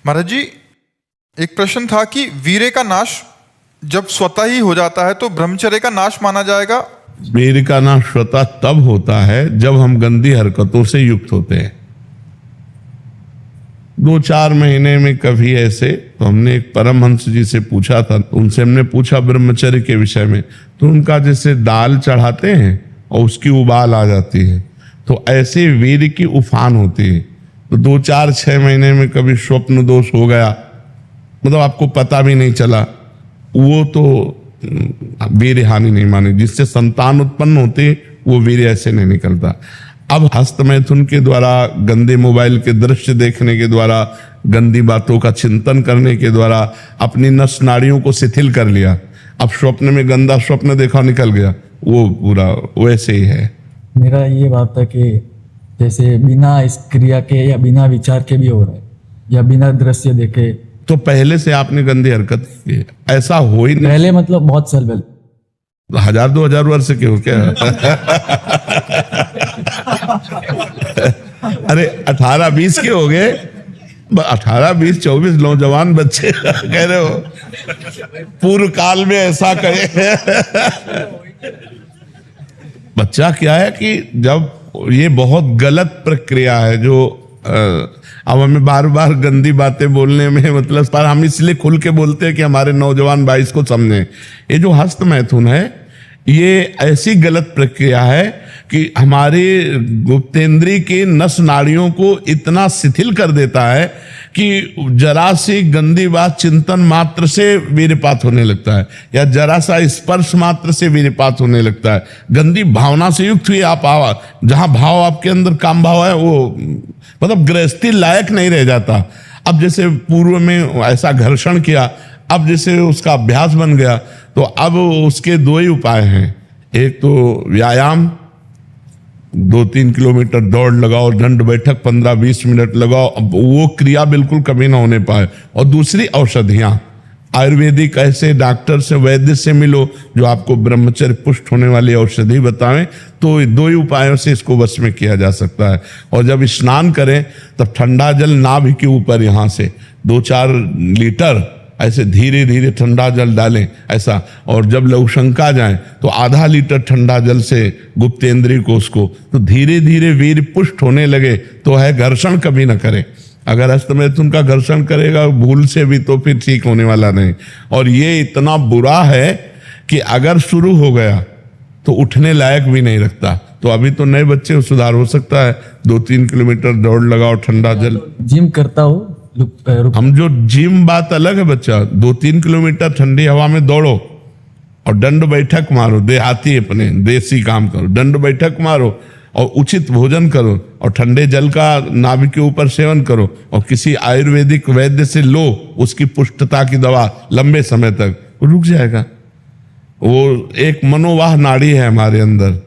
महाराज जी, एक प्रश्न था कि वीर्य का नाश जब स्वतः ही हो जाता है तो ब्रह्मचर्य का नाश माना जाएगा? वीर्य का नाश स्वतः तब होता है जब हम गंदी हरकतों से युक्त होते हैं। 2-4 महीने में कभी ऐसे, तो हमने एक परमहंस जी से पूछा था, उनसे हमने पूछा ब्रह्मचर्य के विषय में, तो उनका जैसे दाल चढ़ाते हैं और उसकी उबाल आ जाती है, तो ऐसे वीर्य की उफान होती है। तो 2-4-6 महीने में कभी स्वप्न दोष हो गया, मतलब आपको पता भी नहीं चला, वो तो वीर्य हानि नहीं माने। जिससे संतान उत्पन्न होते वो वीर्य ऐसे नहीं निकलता। अब हस्त मैथुन के द्वारा, गंदे मोबाइल के दृश्य देखने के द्वारा, गंदी बातों का चिंतन करने के द्वारा अपनी नस नाड़ियों को शिथिल कर लिया। अब स्वप्न में गंदा स्वप्न देखा, निकल गया, वो पूरा वैसे ही है। मेरा ये बात था कि जैसे बिना इस क्रिया के या बिना विचार के भी हो रहा है या बिना दृश्य देखे, तो पहले से आपने गंदी हरकत की है, ऐसा हो ही नहीं। पहले मतलब बहुत साल पहले, 1000-2000 वर्ष के हो क्या? अरे 18-20 के हो गए, 18-20-24 नौजवान बच्चे कह रहे हो पूर्व काल में ऐसा कहे। बच्चा क्या है कि जब ये बहुत गलत प्रक्रिया है जो अब हमें बार बार गंदी बातें बोलने में मतलब, पर हम इसलिए खुल के बोलते हैं कि हमारे नौजवान भाई इसको समझें। ये जो हस्त मैथुन है, ये ऐसी गलत प्रक्रिया है कि हमारे गुप्तेंद्री के नस नाड़ियों को इतना शिथिल कर देता है कि जरा सी गंदी बात चिंतन मात्र से वीर्यपात होने लगता है, या जरा सा स्पर्श मात्र से वीर्यपात होने लगता है। गंदी भावना से युक्त हुई आप जहां भाव आपके अंदर काम भाव है, वो मतलब गृहस्थी लायक नहीं रह जाता। अब जैसे पूर्व में ऐसा घर्षण किया, अब जैसे उसका अभ्यास बन गया, तो अब उसके 2 ही उपाय हैं। एक तो व्यायाम, 2-3 किलोमीटर दौड़ लगाओ, दंड बैठक 15-20 मिनट लगाओ, अब वो क्रिया बिल्कुल कभी ना होने पाए। और दूसरी औषधियाँ, आयुर्वेदिक ऐसे डॉक्टर से, वैद्य से मिलो जो आपको ब्रह्मचर्य पुष्ट होने वाली औषधि बताएं, तो 2 ही उपायों से इसको वश में किया जा सकता है। और जब स्नान करें तब ठंडा जल नाभि के ऊपर यहाँ से 2-4 लीटर ऐसे धीरे धीरे ठंडा जल डालें ऐसा, और जब लघुशंका जाए तो आधा लीटर ठंडा जल से गुप्तेंद्री को उसको, तो धीरे धीरे वीर्य पुष्ट होने लगे तो है। घर्षण कभी ना करें, अगर हस्तमैथुन का घर्षण करेगा भूल से भी तो फिर ठीक होने वाला नहीं। और ये इतना बुरा है कि अगर शुरू हो गया तो उठने लायक भी नहीं रखता। तो अभी तो नए बच्चे सुधार हो सकता है, 2-3 किलोमीटर दौड़ लगाओ, ठंडा जल। जिम करता हूँ, हम जो जिम बात अलग है बच्चा, 2-3 किलोमीटर ठंडी हवा में दौड़ो और दंड बैठक मारो, देहाती अपने देसी काम करो, दंड बैठक मारो और उचित भोजन करो और ठंडे जल का नाभि के ऊपर सेवन करो और किसी आयुर्वेदिक वैद्य से लो उसकी पुष्टता की दवा, लंबे समय तक रुक जाएगा। वो एक मनोवाह नाड़ी है हमारे अंदर,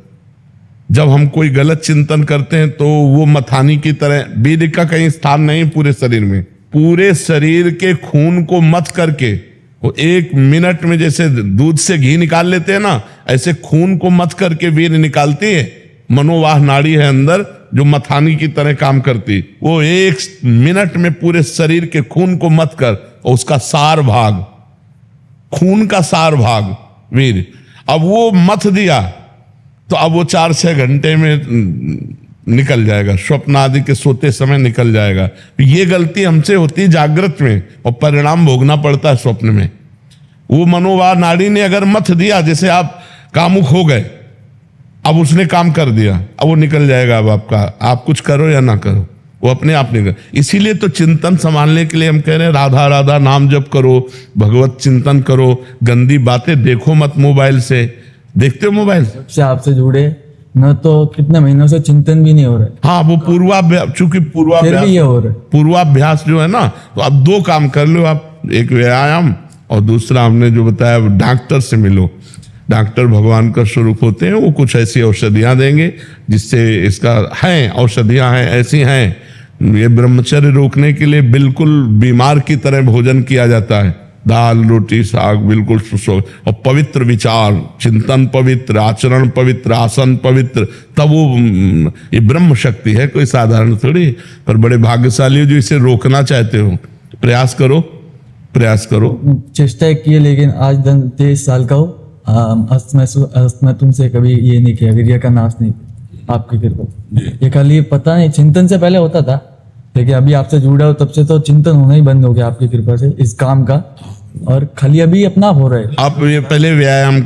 जब हम कोई गलत चिंतन करते हैं तो वो मथानी की तरह, वीर्य का कहीं स्थान नहीं पूरे शरीर में, पूरे शरीर के खून को मथ करके वो 1 मिनट में जैसे दूध से घी निकाल लेते हैं ना, ऐसे खून को मथ करके वीर्य निकालती है। मनोवाह नाड़ी है अंदर जो मथानी की तरह काम करती, वो 1 मिनट में पूरे शरीर के खून को मथ कर, और उसका सार भाग, खून का सार भाग वीर्य, अब वो मथ दिया तो अब वो 4-6 घंटे में निकल जाएगा, स्वप्न आदि के सोते समय निकल जाएगा। ये गलती हमसे होती है जागृत में और परिणाम भोगना पड़ता है स्वप्न में। वो मनोवाह नाड़ी ने अगर मथ दिया, जैसे आप कामुक हो गए, अब उसने काम कर दिया, अब वो निकल जाएगा। अब आपका, आप कुछ करो या ना करो, वो अपने आप निकल। इसीलिए तो चिंतन संभालने के लिए हम कह रहे हैं राधा राधा नाम जप करो, भगवत चिंतन करो, गंदी बातें देखो मत मोबाइल से। देखते हो मोबाइल से आपसे जुड़े न तो कितने महीनों से चिंतन भी नहीं हो रहा है। हाँ, वो पूर्वाभ्यास, चूंकि पूर्वाभ्यास जो है ना, तो अब 2 काम कर लो आप, एक व्यायाम और दूसरा हमने जो बताया डॉक्टर से मिलो। डॉक्टर भगवान का स्वरूप होते हैं, वो कुछ ऐसी औषधियां देंगे जिससे इसका है, औषधियां हैं ऐसी हैं। ये ब्रह्मचर्य रोकने के लिए बिल्कुल बीमार की तरह भोजन किया जाता है, दाल रोटी साग बिल्कुल और पवित्र विचार, चिंतन पवित्र, आचरण पवित्र, आसन पवित्र, तब वो ये ब्रह्म शक्ति है, कोई साधारण थोड़ी। पर बड़े भाग्यशाली हो जो इसे रोकना चाहते हो। प्रयास करो। चेष्टा की है, लेकिन आज 23 साल का हूँ। मैं तुमसे कभी ये नहीं किया, वीर्य का नाश नहीं, आपकी कृपा। ये खाली पता नहीं, चिंतन से पहले होता था, लेकिन अभी आपसे जुड़ा हो तब से तो चिंतन होना ही बंद हो गया आपकी कृपा से इस काम का, और खाली अभी अपना हो रहा है। आप ये पहले व्यायाम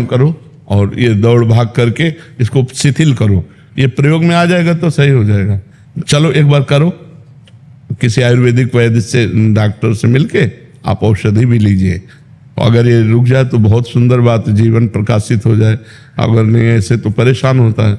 करो और ये दौड़ भाग करके इसको शिथिल करो। ये प्रयोग में आ जाएगा तो सही हो जाएगा। चलो एक बार करो, किसी आयुर्वेदिक वैद्य से, डॉक्टर से मिलके आप औषधि भी लीजिए। अगर ये रुक जाए तो बहुत सुंदर बात, जीवन प्रकाशित हो जाए। अगर नहीं ऐसे तो परेशान होता है।